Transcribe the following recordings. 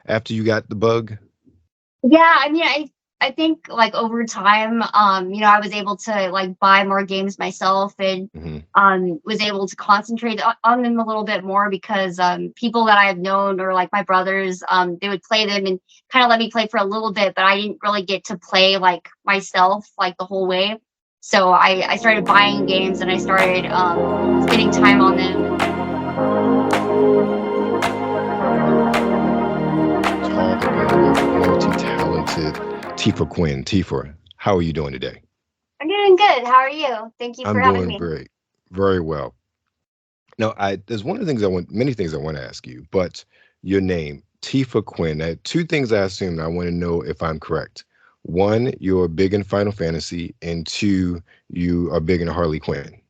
after you got the bug? Yeah, I mean, I think like over time, I was able to like buy more games myself and Hmm. was able to concentrate on them a little bit more because people that I have known or like my brothers, they would play them and kind of let me play for a little bit, but I didn't really get to play like myself like the whole way. So I started buying games and I started spending time on them. Talk again with multi-talented Tifa Quinn. Tifa, how are you doing today? I'm doing good. How are you? Thank you for I'm having doing me. great, very well. Now, there's one of the things many things I want to ask you, but your name, Tifa Quinn. Two things I assume I want to know if I'm correct. One, you're big in Final Fantasy, and two, you are big in Harley Quinn.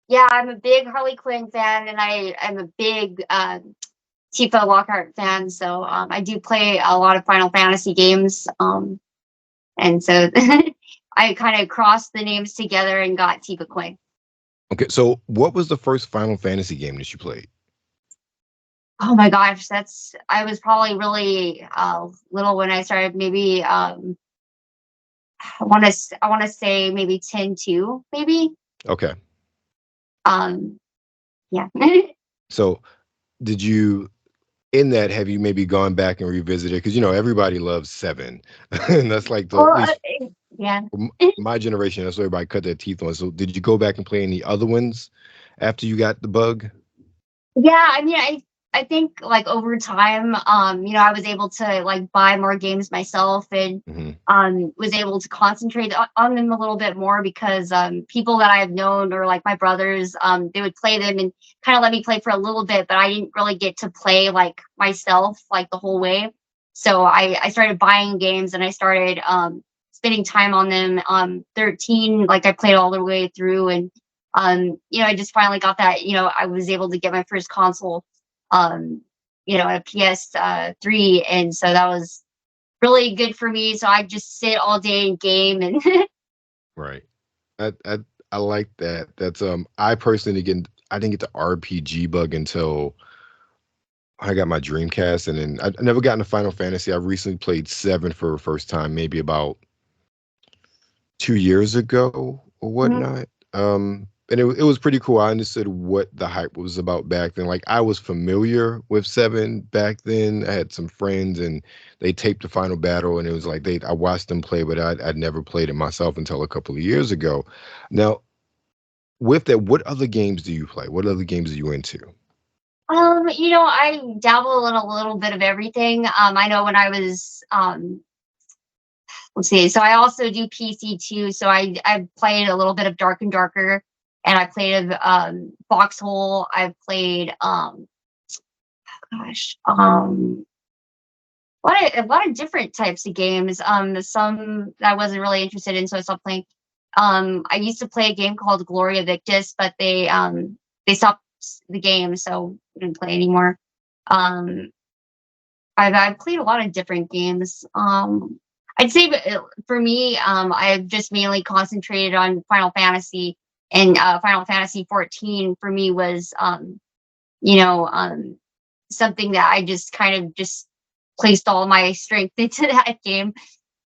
Yeah, I'm a big Harley Quinn fan, and I'm a big Tifa Lockhart fan. So I do play a lot of Final Fantasy games, and so I kind of crossed the names together and got Tifa Quinn. Okay, so what was the first Final Fantasy game that you played? Oh my gosh, that's I was probably really little when I started. Maybe I want to say maybe 10-2, maybe. Okay, Um, yeah. so did you in that have you maybe gone back and revisited? Because everybody loves seven, and that's like the at Well, least yeah. for my generation. That's what everybody cut their teeth on. So did you go back and play any other ones after you got the bug? Yeah, I mean, I think like over time, I was able to like buy more games myself and Hmm. was able to concentrate on them a little bit more because people that I have known or like my brothers, they would play them and kind of let me play for a little bit, but I didn't really get to play like myself like the whole way. So I started buying games and I started spending time on them. 13, like I played all the way through and I just finally got that, I was able to get my first console, um, a PS 3. And so that was really good for me. So I just sit all day and game and Right. I like that. That's I personally I didn't get the RPG bug until I got my Dreamcast, and then I never got into Final Fantasy. I recently played seven for the first time, maybe about 2 years ago or Mhm. whatnot. And it was pretty cool. I understood what the hype was about back then. Like I was familiar with seven back then. I had some friends, and they taped the final battle, and it was like I watched them play, but I'd never played it myself until a couple of years ago. Now, with that, what other games do you play? What other games are you into? I dabble in a little bit of everything. I know when I was let's see, so I also do PC too. So I played a little bit of Dark and Darker and I played Foxhole. I've played gosh, a lot of different types of games. Some that I wasn't really interested in, so I stopped playing. I used to play a game called Gloria Victis, but they stopped the game, so I didn't play anymore. Um, I've played a lot of different games. I'd say for me, I've just mainly concentrated on Final Fantasy, and Final Fantasy 14 for me was you know um something that I just kind of just placed all my strength into that game.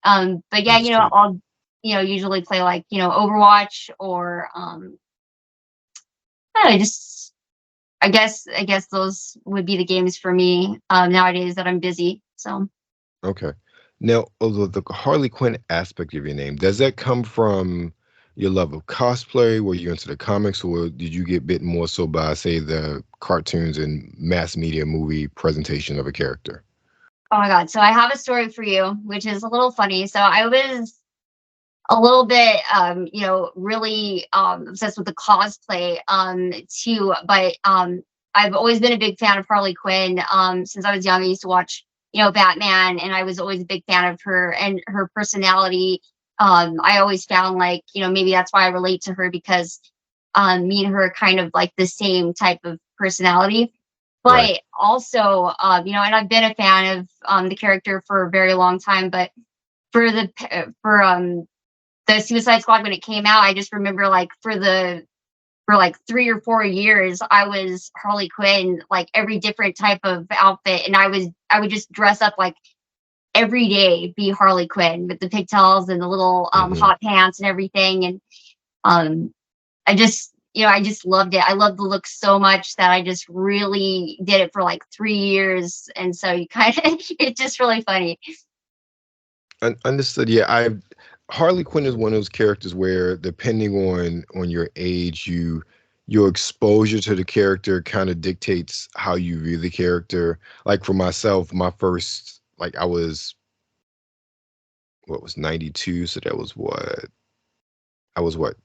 But yeah, Understood. I'll usually play like Overwatch or I don't know, just I guess those would be the games for me nowadays that I'm busy. So Okay. Now, although the Harley Quinn aspect of your name, does that come from your love of cosplay? Were you into the comics, or did you get bit more so by, say, the cartoons and mass media movie presentation of a character? oh my god, so I have a story for you, which is a little funny. So I was a little bit really obsessed with the cosplay too, but I've always been a big fan of Harley Quinn. Since I was young I used to watch Batman, and I was always a big fan of her and her personality. I always found like maybe that's why I relate to her because me and her are kind of like the same type of personality. Right. But also and I've been a fan of the character for a very long time, but for the Suicide Squad when it came out, I just remember like for the for like 3 or 4 years, I was Harley Quinn, like every different type of outfit, and I would just dress up like every day, be Harley Quinn with the pigtails and the little Hmm. hot pants and everything, and um, I just loved it. I loved the look so much that I just really did it for like 3 years, and so you kind of it's just really funny. Understood. Yeah, I Harley Quinn is one of those characters where, depending on your age, your exposure to the character kind of dictates how you view the character. Like for myself, my first, like, I was, what was 92, so that was what, I was what,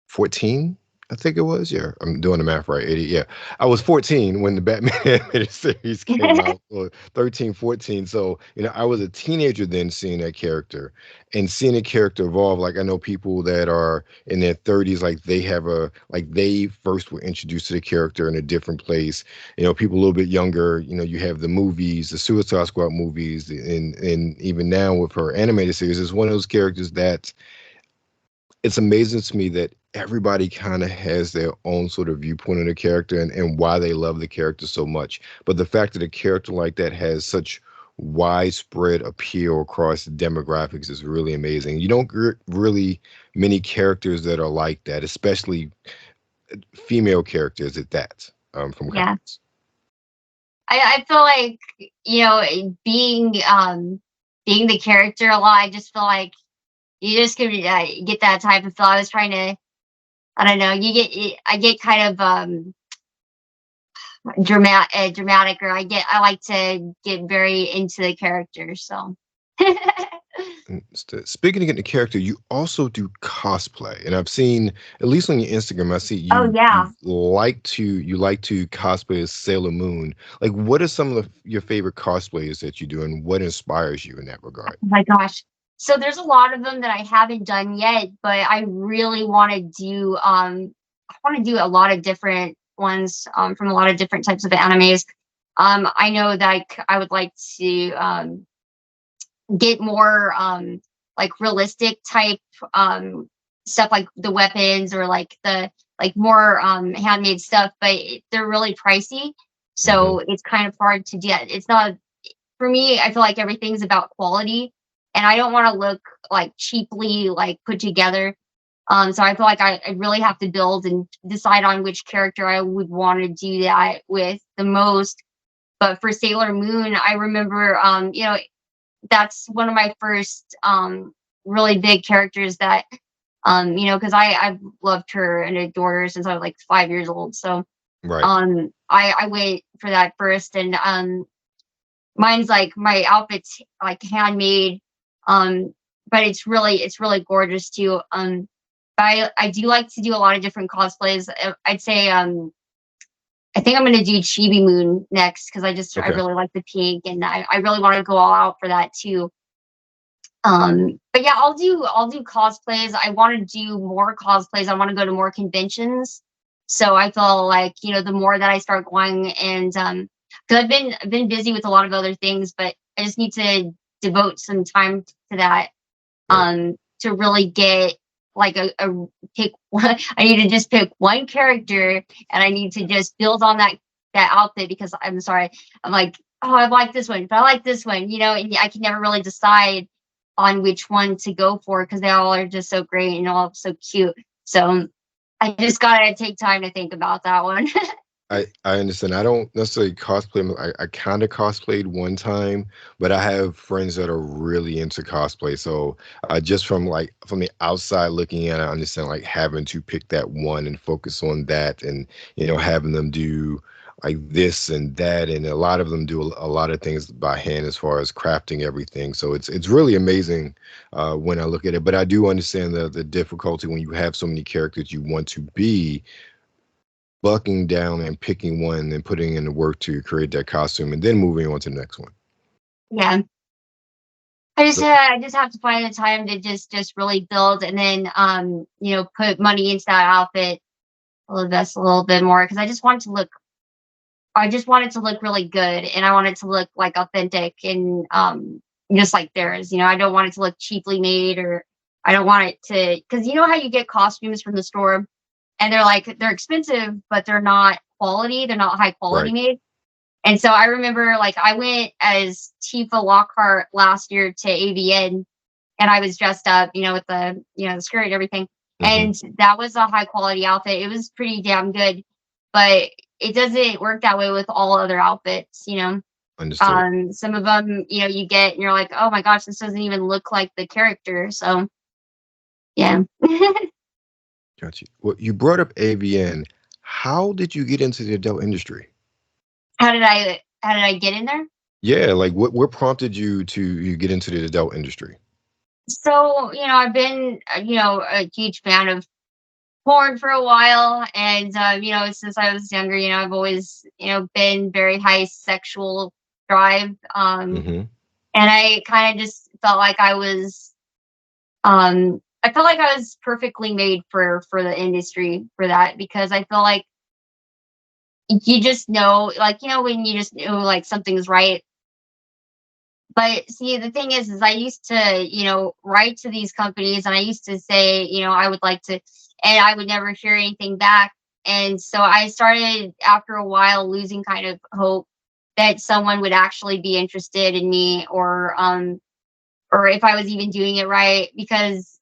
14, I think it was. Yeah, I'm doing the math right. 80. Yeah. I was 14 when the Batman animated series came out, or 13, 14. So, I was a teenager then, seeing that character and seeing the character evolve. Like, I know people that are in their 30s, like they first were introduced to the character in a different place. People a little bit younger, you have the movies, the Suicide Squad movies, and even now with her animated series, it's one of those characters that, it's amazing to me that everybody kind of has their own sort of viewpoint on the character, and why they love the character so much. But the fact that a character like that has such widespread appeal across demographics is really amazing. You don't really many characters that are like that, especially female characters at that, from Yeah, comics. I feel like being being the character a lot. I just feel like you just could get that type of feel. I was trying to, I don't know. I get kind of dramatic, or I like to get very into the character. So, Speaking of getting the character, you also do cosplay, and I've seen, at least on your Instagram, I see oh yeah. you like to cosplay as Sailor Moon. Like, what are some of your favorite cosplays that you do, and what inspires you in that regard? Oh my gosh. So there's a lot of them that I haven't done yet, but I really want to do I want to do a lot of different ones from a lot of different types of animes. I know that I would like to get more like realistic type stuff, like the weapons, or like the like more handmade stuff, but they're really pricey. Hmm. So it's kind of hard to get. It's not, for me, I feel like everything's about quality, and I don't want to look like cheaply like put together. So I feel like I really have to build and decide on which character I would want to do that with the most. But for Sailor Moon, I remember, that's one of my first really big characters that, because I've loved her and adored her since I was like 5 years old. So Right. I wait for that first, and mine's like my outfit's like handmade, um, but it's really gorgeous too. But I do like to do a lot of different cosplays. I'd say I think I'm gonna do Chibi Moon next, because I Okay. really like the pink, and I really want to go all out for that too. But yeah, I'll do cosplays. I want to do more cosplays. I want to go to more conventions. So I feel like, the more that I start going, and because I've been busy with a lot of other things, but I just need to devote some time to that, Right. to really get like a pick one. I need to just pick one character, and I need to just build on that outfit, because I'm sorry, I'm like, oh, I like this one, but I like this one, and I can never really decide on which one to go for, because they all are just so great and all so cute. So I just gotta take time to think about that one. I understand. I don't necessarily cosplay. I kind of cosplayed one time, but I have friends that are really into cosplay. So, just from the outside looking in, I understand, like, having to pick that one and focus on that, and having them do like this and that, and a lot of them do a lot of things by hand as far as crafting everything. So it's really amazing, when I look at it. But I do understand the difficulty when you have so many characters you want to be, bucking down and picking one and putting in the work to create that costume, and then moving on to the next one. Yeah. I just So, I just have to find the time to just really build, and then put money into that outfit. I'll invest a little bit more, because I just want it to look really good, and I want it to look like authentic, and just like theirs. I don't want it to look cheaply made, or I don't want it to, because you know how you get costumes from the store. and they're expensive, but they're not quality. They're not high quality Right. made. And so I remember like I went as Tifa Lockhart last year to AVN, and I was dressed up, with the skirt and everything. Mm-hmm. And that was a high quality outfit. It was pretty damn good, but it doesn't work that way with all other outfits. Understood. Some of them, you get and you're like, oh my gosh, this doesn't even look like the character. So yeah. Got you. Well, you brought up AVN. How did you get into the adult industry? How did I get in there? Yeah, like what prompted you get into the adult industry? So, I've been, a huge fan of porn for a while. And, since I was younger, I've always, been very high sexual drive. Mm-hmm. And I kind of just felt like I felt like I was perfectly made for the industry for that, because I feel like you just know, like, when you just know like something's right. But see, the thing is I used to, write to these companies, and I used to say, I would like to, and I would never hear anything back. And so I started after a while losing kind of hope that someone would actually be interested in me, or if I was even doing it right. Because,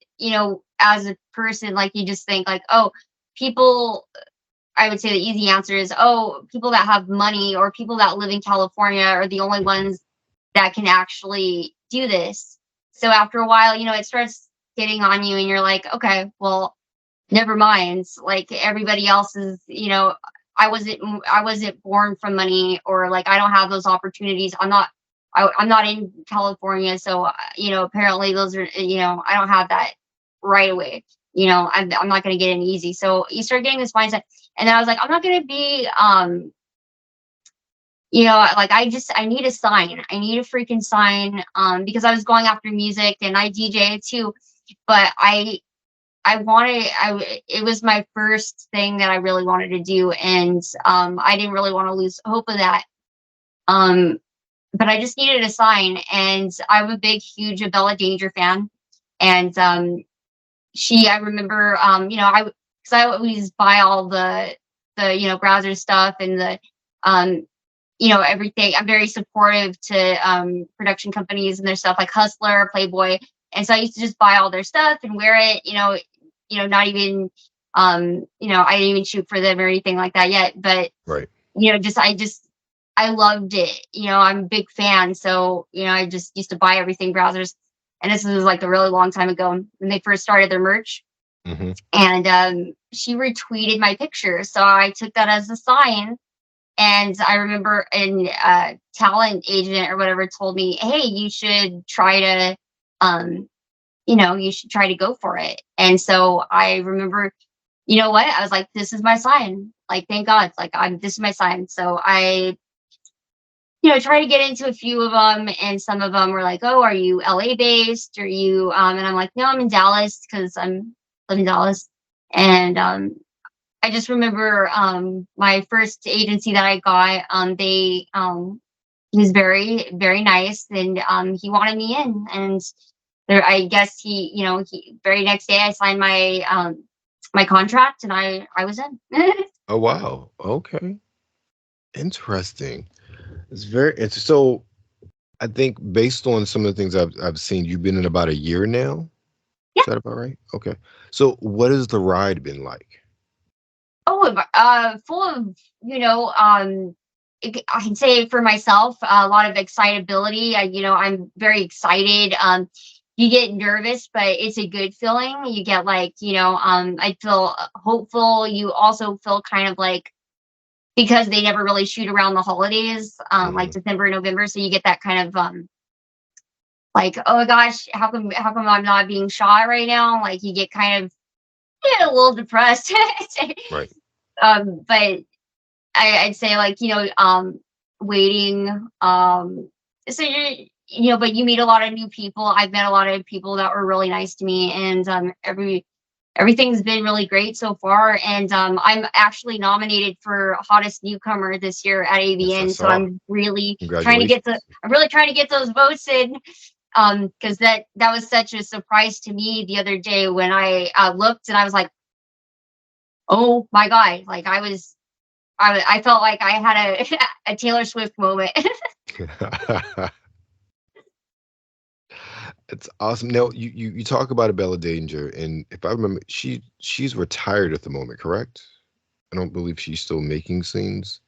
as a person, like you just think like, oh, people, I would say the easy answer is, oh, people that have money or people that live in California are the only Mm-hmm. ones that can actually do this. So after a while, it starts getting on you, and you're like, okay, well, never mind. Like everybody else is, I wasn't born from money, or like I don't have those opportunities. I'm not in California, so apparently those are, I don't have that right away. I'm not going to get in easy. So you start getting this mindset, and then I was like, I'm not going to be like I need a sign. I need a freaking sign. Because I was going after music and I DJ too, but it was my first thing that I really wanted to do, and I didn't really want to lose hope of that. Um, but I just needed a sign, and I'm a big, huge Bella Danger fan, and I remember, because I always buy all the browser stuff and the um everything. I'm very supportive to production companies and their stuff like Hustler, Playboy. And so I used to just buy all their stuff and wear it, not even I didn't even shoot for them or anything like that yet. But Right. I loved it. I'm a big fan. So, I just used to buy everything browsers. And this was like a really long time ago when they first started their merch. Mm-hmm. And she retweeted my picture. So I took that as a sign. And I remember an talent agent or whatever told me, hey, um, you should try to go for it. And so I remember, what? I was like, this is my sign. Like, thank God. Like, this is my sign. So I, try to get into a few of them. And some of them were like, oh, are you LA based? Are you, and I'm like, no, I'm in Dallas because live in Dallas. And I just remember my first agency that I got, he was very, very nice, and he wanted me in. And there, I guess he very next day I signed my contract, and I was in. Oh wow. Okay. Interesting. It's very it's so I think based on some of the things I've seen, you've been in about a year now. Yeah. Is that about right? Okay. So what has the ride been like? Oh, full of I can say for myself, a lot of excitability. I'm very excited. You get nervous, but it's a good feeling. You get like, I feel hopeful. You also feel kind of like, because they never really shoot around the holidays, like Hmm. December, November. So you get that kind of like, oh my gosh, how come I'm not being shot right now? Like you get kind of a little depressed. Right. But I'd say like, waiting. So but you meet a lot of new people. I've met a lot of people that were really nice to me, and everything's been really great so far. And I'm actually nominated for hottest newcomer this year at Yes, I AVN. So saw. Congratulations. I'm really trying to get those votes in. Because that was such a surprise to me the other day when I looked, and I was like, Oh my god! Like I felt like I had a a Taylor Swift moment. It's awesome. Now you talk about a Bella Danger, and if I remember, she's retired at the moment, correct? I don't believe she's still making scenes.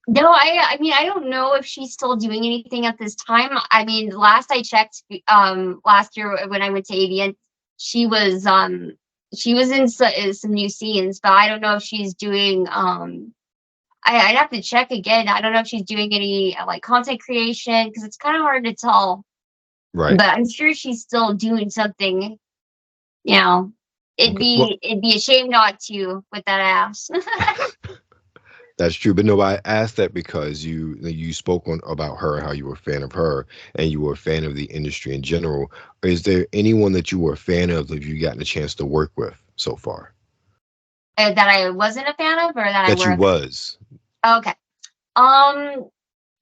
No, I mean I don't know if she's still doing anything at this time. I mean, last I checked, last year when I went to AVN, she was um she was in some new scenes, but I don't know if she's doing I'd have to check again. I don't know if she's doing any like content creation because it's kind of hard to tell. Right. But I'm sure she's still doing something. You know, Okay. Well, it'd be a shame not to with that ass. that's true. But no, I asked that because you spoke on about her, how you were a fan of her, and you were a fan of the industry in general. Is there anyone that you were a fan of that you gotten a chance to work with so far? That I wasn't a fan of, or that I That you were. was. Okay. Um,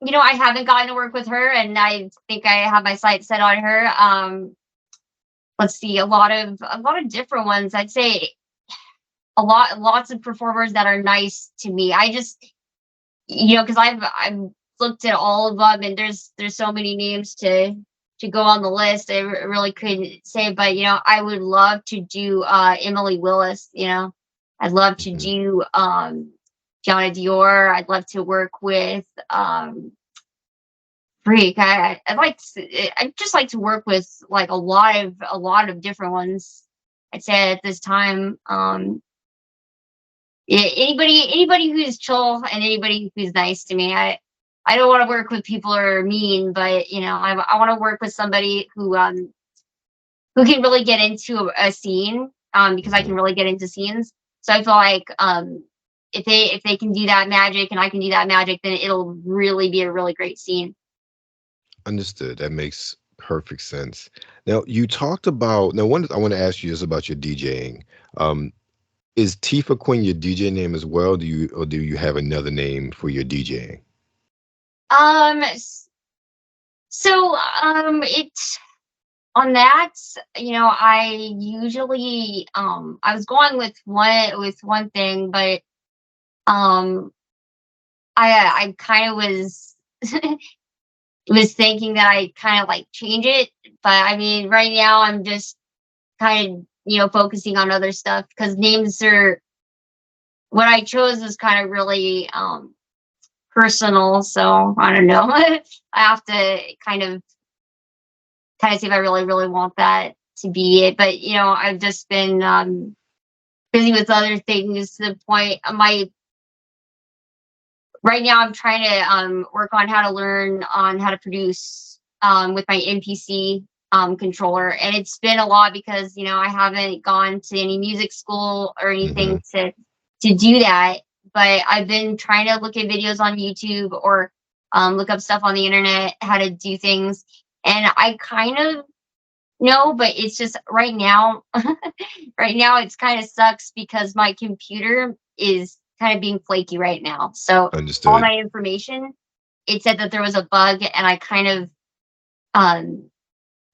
I haven't gotten to work with her, and I think I have my sights set on her. Let's see, a lot of different ones. I'd say lots of performers that are nice to me. I just, because I've looked at all of them, and there's so many names to go on the list. I really couldn't say, but I would love to do Emily Willis. I'd love to Mhm. do Gianna Dior. I'd love to work with Freak. I'd just like to work with like a lot of different ones. I'd say at this time. Yeah, anybody who's chill and anybody who's nice to me. I don't want to work with people who are mean, but I want to work with somebody who can really get into a scene, because I can Mhm. really get into scenes. So I feel like if they can do that magic and I can do that magic, then it'll really be a really great scene. Understood. That makes perfect sense. Now, you talked about now. One, I want to ask you just about your DJing. Um, is Tifa Quinn your DJ name as well? Do you have another name for your DJing? So on that, I usually I was going with one thing, but um I kind of was thinking that I kind of like change it, but I mean right now I'm just kind of focusing on other stuff because names are what I chose was kind of really personal, so I don't know. I have to kind of see if I really want that to be it. But I've just been busy with other things to the point. My Right now I'm trying to work on how to learn on how to produce with my MPC controller, and it's been a lot because I haven't gone to any music school or Hmm. anything to do that. But I've been trying to look at videos on YouTube or look up stuff on the internet how to do things, and I kind of know, but it's just right now. Right now, it's kind of sucks because my computer is kind of being flaky right now. So all Understood. my information, it said that there was a bug, and I kind of, um,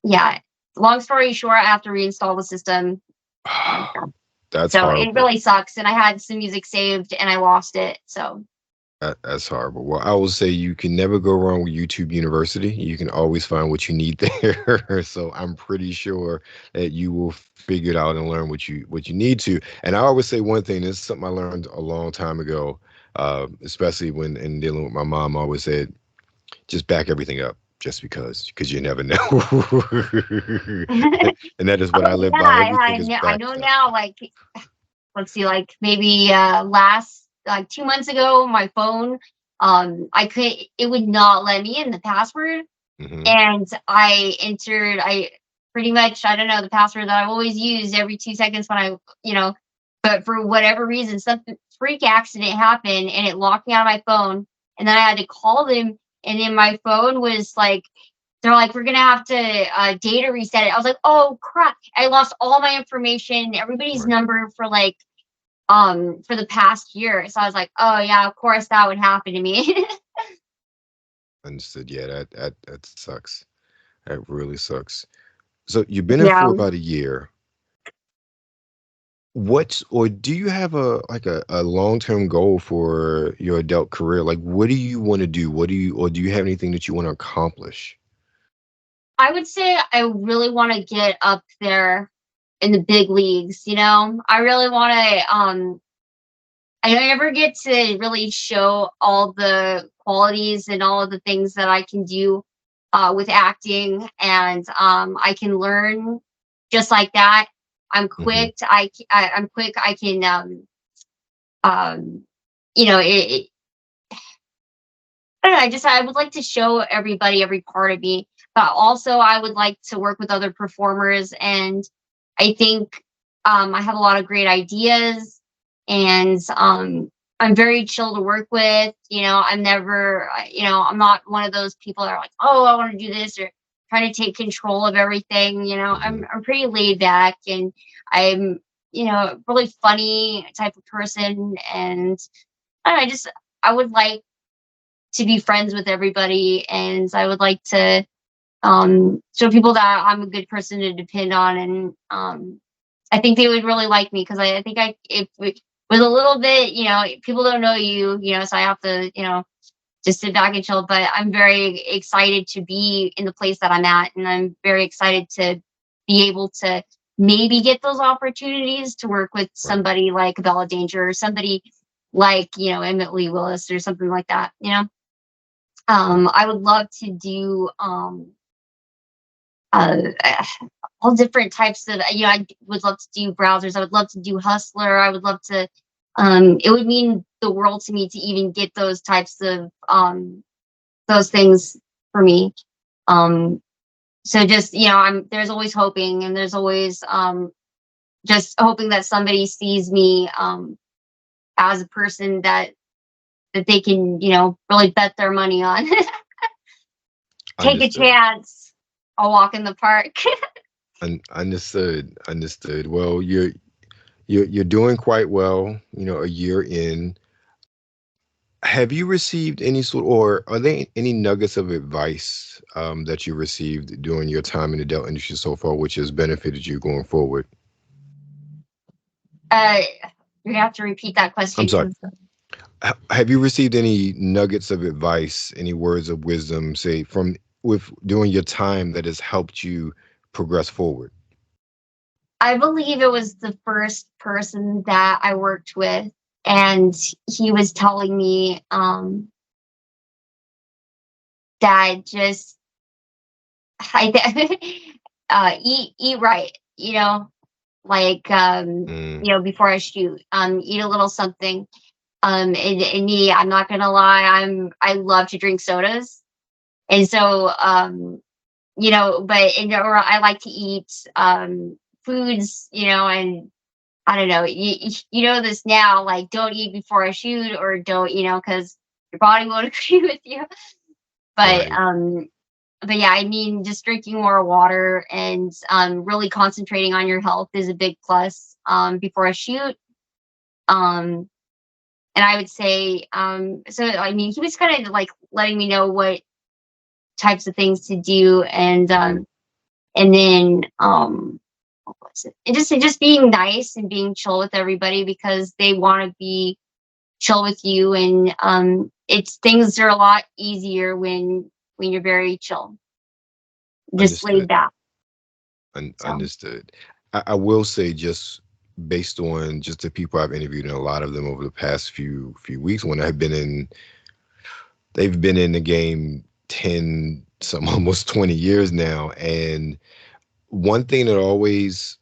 yeah. Long story short, I have to reinstall the system. Um, That's so it horrible. really sucks, and I had some music saved, and I lost it. So That's horrible. Well, I will say you can never go wrong with YouTube University. You can always find what you need there. So I'm pretty sure that you will figure it out and learn what you need to. And I always say one thing. This is something I learned a long time ago, especially when in dealing with my mom. I always said, just back everything up, just because you never know. And that is what I oh live yeah, by. Everything is I know backed up. now. Like let's see, like maybe last like 2 months ago, my phone, I could it would not let me in the password, Hmm. and I pretty much I don't know the password that I've always used every 2 seconds when you know, but for whatever reason, some freak accident happened and it locked me out of my phone, and then I had to call them, and then my phone was like. They're like, we're gonna have to data reset it. I was like, oh crap! I lost all my information, everybody's Right. number for the past year. So I was like, oh yeah, of course that would happen to me. Understood. Yeah, that sucks. That really sucks. So you've been in for Yeah. about a year. What's or do you have a like a long-term goal for your adult career? Like what do you want to do? What do you or do you have anything that you want to accomplish? I would say I really want to get up there in the big leagues. I really want to. I never get to really show all the qualities and all of the things that I can do with acting, and I can learn just like that. I'm Hmm. quick. I'm quick. I can. Um, you know, it, I don't know. I would like to show everybody every part of me, but also I would like to work with other performers. And I think I have a lot of great ideas, and I'm very chill to work with. I'm never, I'm not one of those people that are like, oh, I want to do this or trying to take control of everything. Hmm. I'm pretty laid back, and I'm really funny type of person, and I don't know, I would like to be friends with everybody, and I would like to show people that I'm a good person to depend on, and I think they would really like me because I think if with a little bit, people don't know so I have to just sit back and chill. But I'm very excited to be in the place that I'm at, and I'm very excited to be able to maybe get those opportunities to work with Right. somebody like Bella Danger or somebody like Emmett Lee Willis or something like that. I would love to do uh, all different types of. I would love to do browsers. I would love to do Hustler. I would love to. It would mean the world to me to even get those types of those things for me. Um, so just I'm there's always hoping, and there's always just hoping that somebody sees me as a person that they can really bet their money on. Take a Understood. chance. I'll walk in the park. Understood. Well, you're doing quite well, a year in. Have you received any sort or are there any nuggets of advice that you received during your time in the adult industry so far, which has benefited you going forward? uh, you have to repeat that I'm question sorry. because Have you received any nuggets of advice, any words of wisdom, say from with during your time that has helped you progress forward? I believe it was the first person that I worked with, and he was telling me that just eat right, like Mm, before I shoot, eat a little something. And me, I'm not gonna lie, I love to drink sodas, and so but or I like to eat foods, and I don't know, you know this now, like don't eat before I shoot, or don't, because your body won't agree with you. But right. but yeah, I mean, just drinking more water and really concentrating on your health is a big plus before a shoot. Um, and I would say, so I mean, he was kind of like letting me know what types of things to do, Hmm. and then what was it? And just being nice and being chill with everybody because they want to be chill with you, and it's things are a lot easier when you're very chill, just laid Understood. back. So Understood. I will say, just based on just the people I've interviewed and a lot of them over the past few weeks, when I've been in, they've been in the game 10, some almost 20 years now. And one thing that always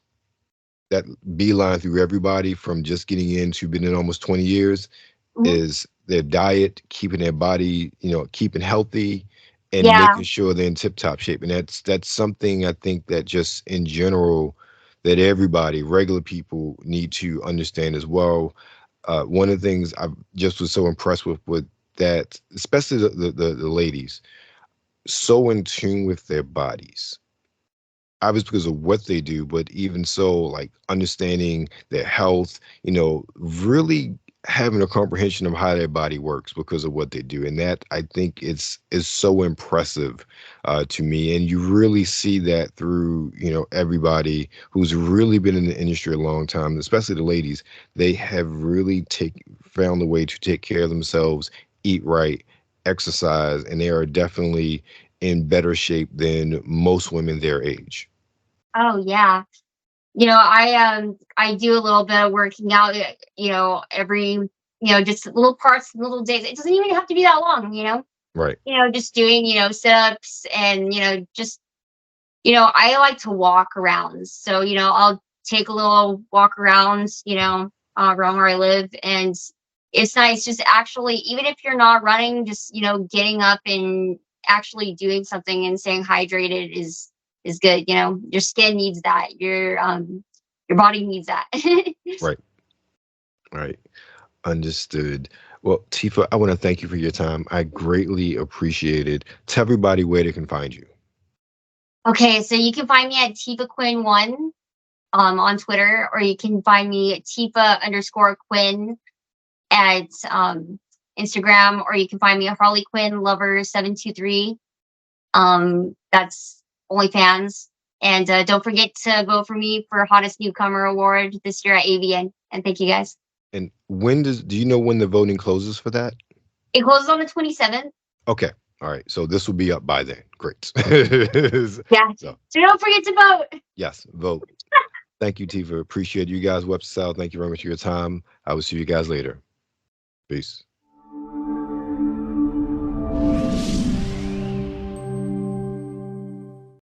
that beeline through everybody from just getting in to been in almost 20 years mhm. is their diet, keeping their body, keeping healthy and Yeah, making sure they're in tip top shape. And that's something I think that just in general that everybody, regular people need to understand as well. One of the things I just was so impressed with that, especially the ladies, so in tune with their bodies obviously because of what they do, but even so, like understanding their health, really. having a comprehension of how their body works because of what they do, and that I think is so impressive to me. And you really see that through everybody who's really been in the industry a long time, especially the ladies. They have really take found a way to take care of themselves, eat right, exercise, and they are definitely in better shape than most women their age. Oh yeah. I do a little bit of working out, every, just little parts, little days. It doesn't even have to be that long, Right. just doing, sit-ups and, just, I like to walk around. So, I'll take a little walk around, around where I live. And it's nice just actually, even if you're not running, just, getting up and actually doing something and staying hydrated is good. Your skin needs that. Your body needs that. Right. Right. Understood. Well, Tifa, I want to thank you for your time. I greatly appreciate it. Tell everybody where they can find you. Okay, so you can find me at Tifa Quinn one on Twitter, or you can find me at Tifa underscore Quinn at Instagram, or you can find me at Harley Quinn Lover 723. That's OnlyFans. And don't forget to vote for me for Hottest Newcomer Award this year at AVN. And thank you guys. And do you know when the voting closes for that? It closes on the 27th. Okay. All right. So this will be up by then. Great. Yeah. So, So don't forget to vote. yes, vote. Thank you, Tifa. Appreciate you guys. Web South. Thank you very much for your time. I will see you guys later. Peace.